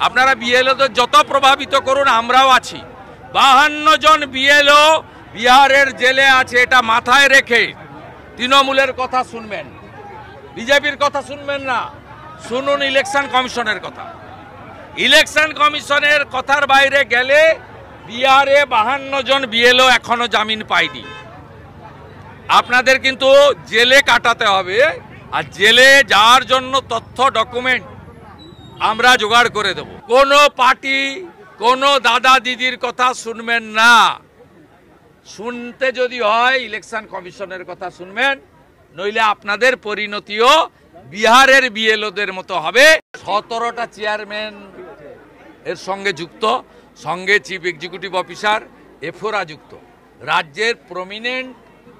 আপনারা বিএলওদের যত প্রভাবিত করুন, আমরাও আছি। 52 জন বিএলও বিহারের জেলে আছে, এটা মাথায় রেখে তৃণমূলের কথা শুনবেন, বিজেপির কথা শুনবেন না। শুনুন ইলেকশন কমিশনের কথা। ইলেকশন কমিশনের কথার বাইরে গেলে বিহারে 52 জন বিএলও এখনো জামিন পায়নি। আপনাদের কিন্তু জেলে কাটাতে হবে, আর জেলে যাওয়ার জন্য তথ্য ডকুমেন্ট আমরা জোগাড় করে দেব। কোনো পার্টি কোনো দাদা দিদির কথা শুনবেন না। শুনতে যদি হয় ইলেকশন কমিশনের কথা শুনবেন, নইলে আপনাদের পরিণতিও বিহারের বিএলওদের মতো হবে। 17টা চেয়ারম্যান এর সঙ্গে যুক্ত, সঙ্গে চিফ এক্সিকিউটিভ অফিসার এফওরা যুক্ত, রাজ্যের প্রমিনেন্ট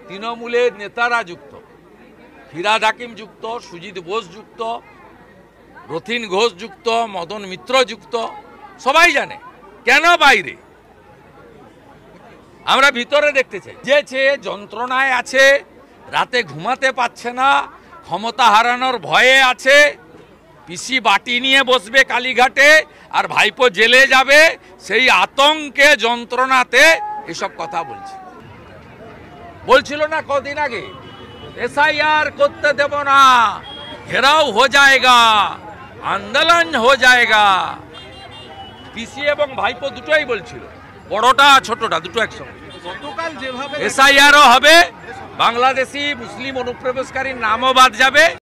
তৃণমূলের নেতারা যুক্ত, ফিরাদ হাকিম যুক্ত, সুজিত বোস যুক্ত, রথিন ঘোষ যুক্ত, মদন মিত্র যুক্ত। সবাই জানে। কেন বাইরে? আমরা ভিতরে দেখতে চাই। যে যন্ত্রণায় আছে, রাতে ঘুমাতে পাচ্ছে না, ক্ষমতা হারানোর ভয়ে আছে, পিসি বাটি নিয়ে বসবে কালীঘাটে আর ভাইপো জেলে যাবে, সেই আতঙ্কে যন্ত্রণাতে এসব কথা বলছিল না কদিন আগে, এসআইআর করতে দেব না, ঘেরাও হো যায়গা, আন্দোলন হো যায়গা। পিসি এবং ভাইপো দুটোই বলছিল, বড়টা ছোটটা দুটো একসঙ্গে। এসআইআরও হবে, বাংলাদেশি মুসলিম অনুপ্রবেশকারীর নামও বাদ যাবে।